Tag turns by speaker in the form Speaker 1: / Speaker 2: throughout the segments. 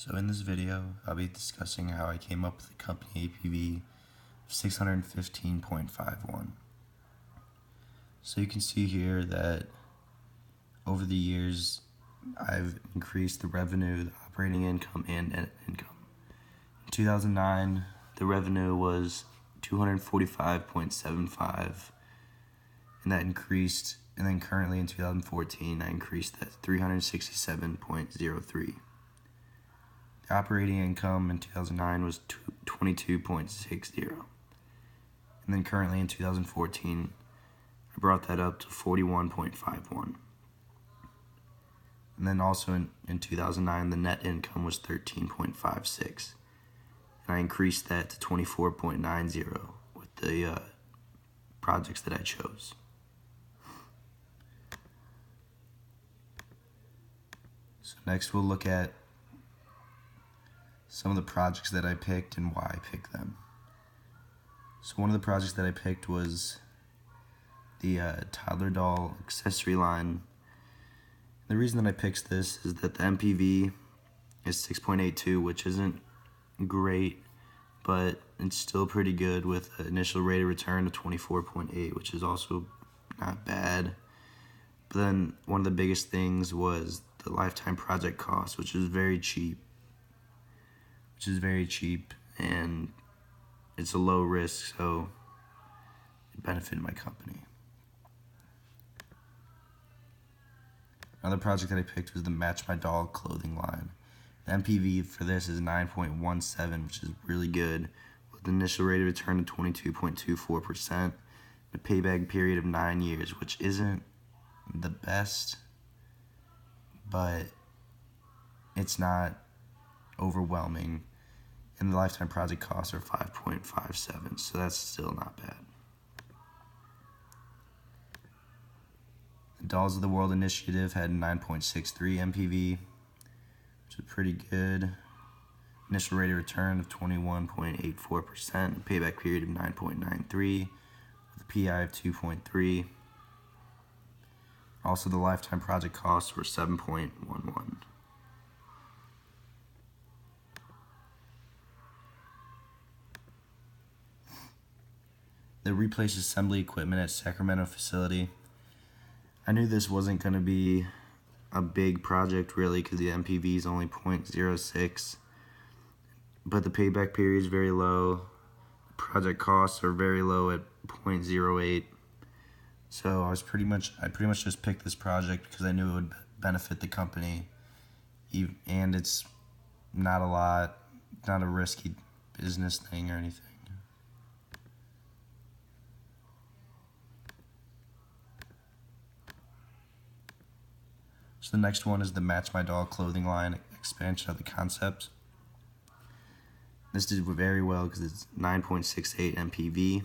Speaker 1: So in this video, I'll be discussing how I came up with the company APV of 615.51. So you can see here that over the years, I've increased the revenue, the operating income, and net income. In 2009, the revenue was 245.75, and that increased, and then currently in 2014, I increased that to 367.03. The operating income in 2009 was 22.60, and then currently in 2014, I brought that up to 41.51. And then also in 2009, the net income was 13.56, and I increased that to 24.90 with the projects that I chose. So next we'll look at some of the projects that I picked and why I picked them. So one of the projects that I picked was the toddler doll accessory line. The reason that I picked this is that the MPV is 6.82, which isn't great, but it's still pretty good with an initial rate of return of 24.8, which is also not bad. But then one of the biggest things was the lifetime project cost, which is very cheap. And it's a low risk, so it benefited my company. Another project that I picked was the Match My Doll clothing line. The MPV for this is 9.17, which is really good, with an initial rate of return of 22.24%, a payback period of 9 years, which isn't the best, but it's not overwhelming, and the lifetime project costs are 5.57, so that's still not bad. The Dolls of the World initiative had 9.63 MPV, which is pretty good. Initial rate of return of 21.84%, payback period of 9.93, with a PI of 2.3. Also, the lifetime project costs were 7.11. The replace assembly equipment at Sacramento facility. I knew this wasn't going to be a big project really because the MPV is only 0.06, but the payback period is very low. Project costs are very low at 0.08. So I pretty much just picked this project because I knew it would benefit the company, and it's not a risky business thing or anything. So the next one is the Match My Doll clothing line expansion of the concept. This did very well because it's 9.68 MPV.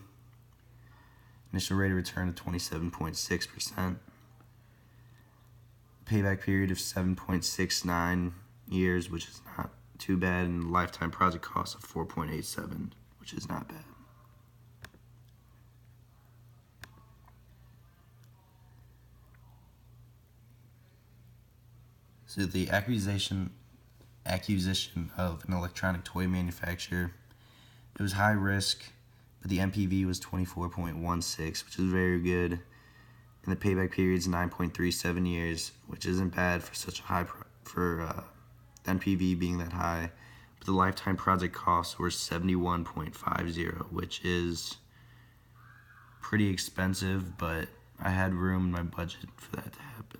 Speaker 1: Initial rate of return of 27.6%. Payback period of 7.69 years, which is not too bad, and lifetime project cost of 4.87, which is not bad. So the acquisition of an electronic toy manufacturer, it was high risk, but the MPV was 24.16, which is very good, and the payback period is 9.37 years, which isn't bad for such a high the MPV being that high. But the lifetime project costs were 71.50, which is pretty expensive, but I had room in my budget for that to happen.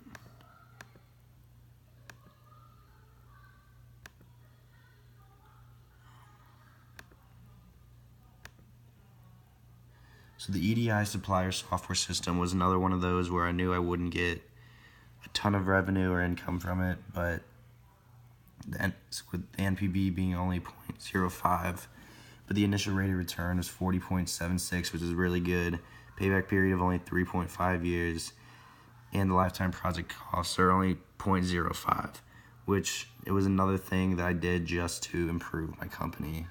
Speaker 1: So the EDI supplier software system was another one of those where I knew I wouldn't get a ton of revenue or income from it, but with the NPV being only 0.05, but the initial rate of return was 40.76, which is really good. Payback period of only 3.5 years, and the lifetime project costs are only 0.05, which it was another thing that I did just to improve my company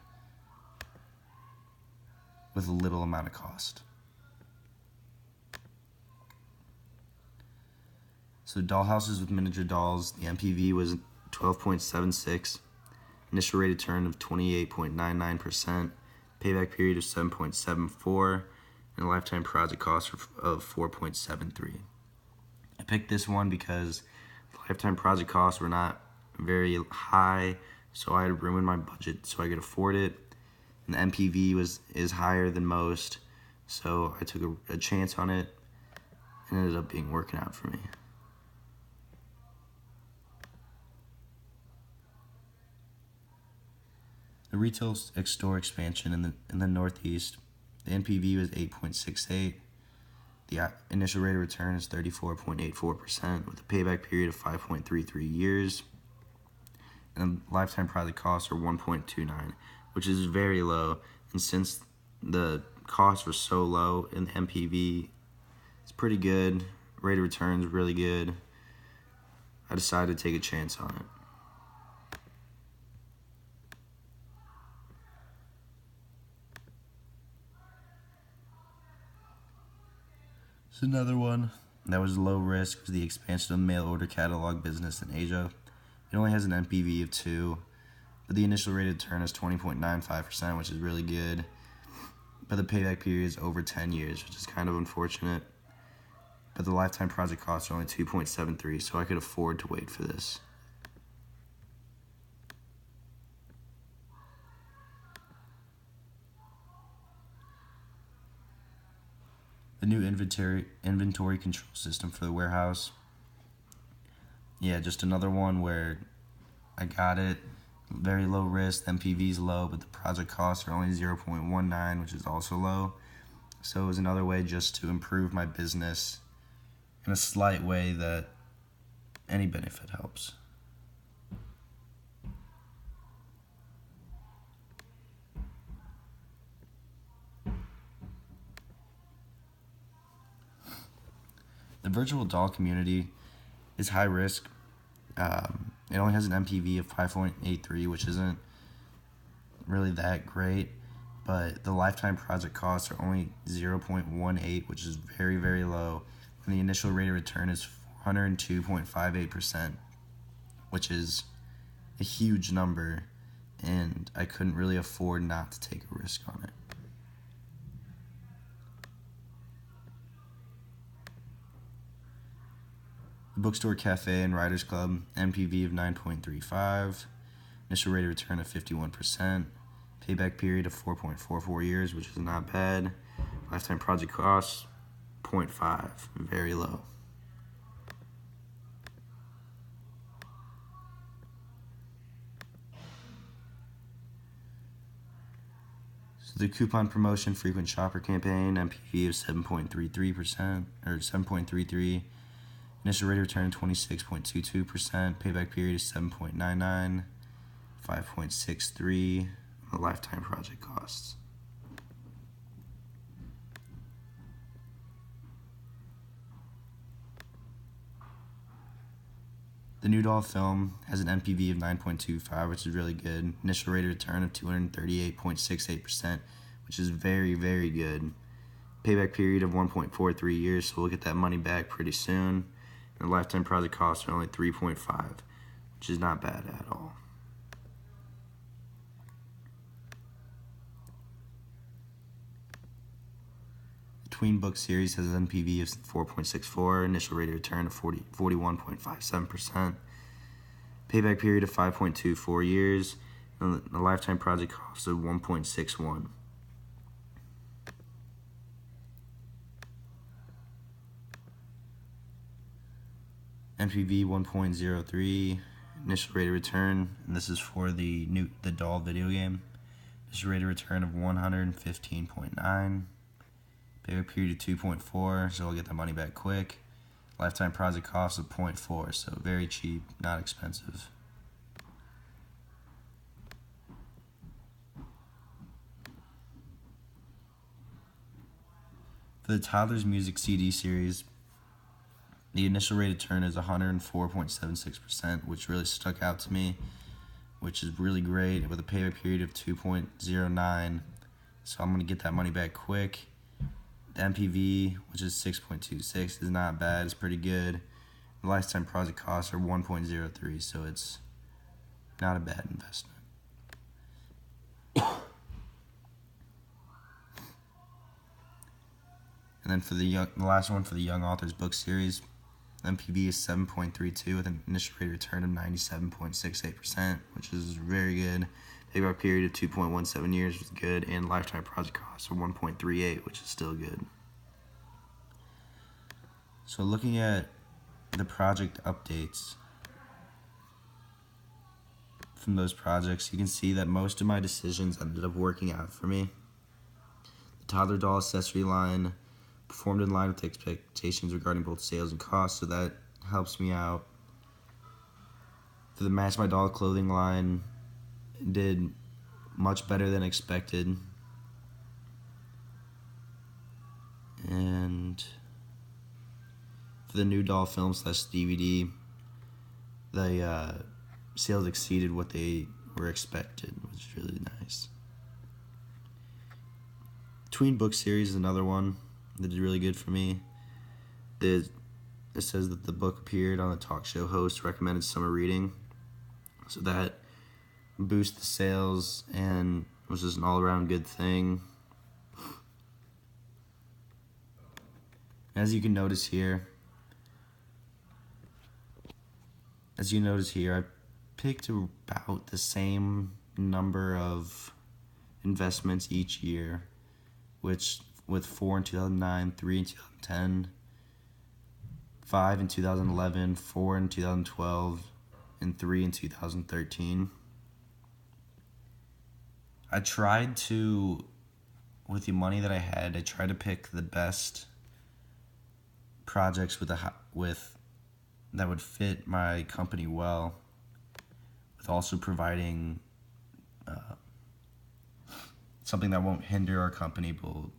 Speaker 1: with a little amount of cost. So dollhouses with miniature dolls, the MPV was 12.76. initial rate of return of 28.99%, payback period of 7.74, and a lifetime project cost of 4.73. I picked this one because the lifetime project costs were not very high, so I had room in my budget so I could afford it. And the MPV is higher than most, so I took a chance on it and ended up working out for me. The retail store expansion in the Northeast, the NPV was 8.68. The initial rate of return is 34.84% with a payback period of 5.33 years. And the lifetime project costs are 1.29, which is very low. And since the costs were so low in the MPV, it's pretty good. Rate of return is really good. I decided to take a chance on it. So another one that was low risk was the expansion of the mail order catalog business in Asia. It only has an NPV of 2, but the initial rate of return is 20.95%, which is really good. But the payback period is over 10 years, which is kind of unfortunate. But the lifetime project costs are only 2.73, so I could afford to wait for this. The new inventory control system for the warehouse. Yeah, just another one where I got it. Very low risk, the MPV is low, but the project costs are only 0.19, which is also low. So it was another way just to improve my business in a slight way that any benefit helps. The virtual doll community is high risk. It only has an MPV of 5.83, which isn't really that great, but the lifetime project costs are only 0.18, which is very, very low, and the initial rate of return is 402.58%, which is a huge number, and I couldn't really afford not to take a risk on it. The Bookstore Cafe and Writers Club, MPV of 9.35, initial rate of return of 51%, payback period of 4.44 years, which is not bad. Lifetime project costs, 0.5, very low. So the coupon promotion frequent shopper campaign, MPV of 7.33%, or 7.33. Initial rate of return 26.22%, payback period is 7.99, 5.63, the lifetime project costs. The New Doll film has an MPV of 9.25, which is really good. Initial rate of return of 238.68%, which is very, very good. Payback period of 1.43 years, so we'll get that money back pretty soon. And the lifetime project costs are only 3.5, which is not bad at all. The Tween book series has an NPV of 4.64, initial rate of return of 41.57%, payback period of 5.24 years, and the lifetime project cost of 1.61. NPV 1.03, initial rate of return, and this is for the doll video game. Initial rate of return of 115.9, payback period of 2.4, so we'll get the money back quick. Lifetime project cost of 0.4, so very cheap, not expensive. For the Toddlers Music CD series, the initial rate of return is 104.76%, which really stuck out to me, which is really great, with a payback period of 2.09. So I'm going to get that money back quick. The MPV, which is 6.26, is not bad. It's pretty good. The lifetime project costs are 1.03, so it's not a bad investment. And then for the last one for the Young Authors book series, MPV is 7.32 with an initial rate of return of 97.68%, which is very good. Payback period of 2.17 years was good, and lifetime project cost of 1.38, which is still good. So looking at the project updates from those projects, you can see that most of my decisions ended up working out for me. The toddler doll accessory line performed in line with expectations regarding both sales and costs, so that helps me out. For the Match My Doll clothing line, did much better than expected. And for the new doll film / DVD, the sales exceeded what they were expected, which is really nice. Tween book series is another one that did really good for me. It says that the book appeared on the talk show host recommended summer reading, so that boosted the sales and was just an all-around good thing. As you notice here, I picked about the same number of investments each year, which with 4 in 2009, 3 in 2010, 5 in 2011, 4 in 2012, and 3 in 2013. I tried to, with the money that I had, I tried to pick the best projects that would fit my company well, with also providing something that won't hinder our company but will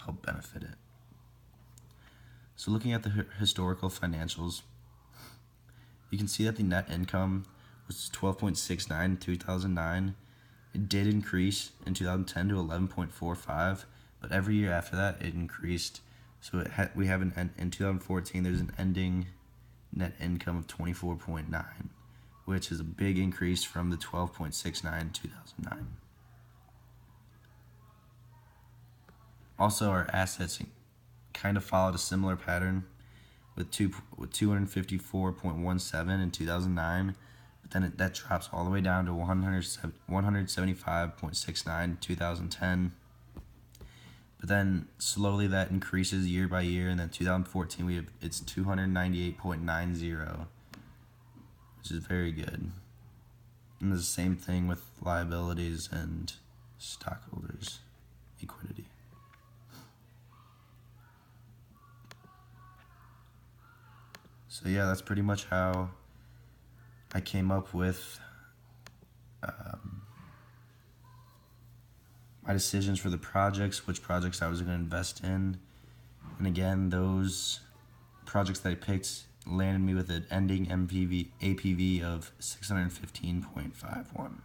Speaker 1: help benefit it. So looking at the historical financials, you can see that the net income was 12.69 in 2009. It did increase in 2010 to 11.45, but every year after that it increased. So we have in 2014 there's an ending net income of 24.9, which is a big increase from the 12.69 in 2009. Also, our assets kind of followed a similar pattern with 254.17 in 2009, but then that drops all the way down to 175.69 in 2010. But then slowly that increases year by year, and then 2014 it's 298.90, which is very good. And the same thing with liabilities and stockholders' equity. So yeah, that's pretty much how I came up with my decisions for the projects, which projects I was going to invest in. And again, those projects that I picked landed me with an ending APV of 615.51.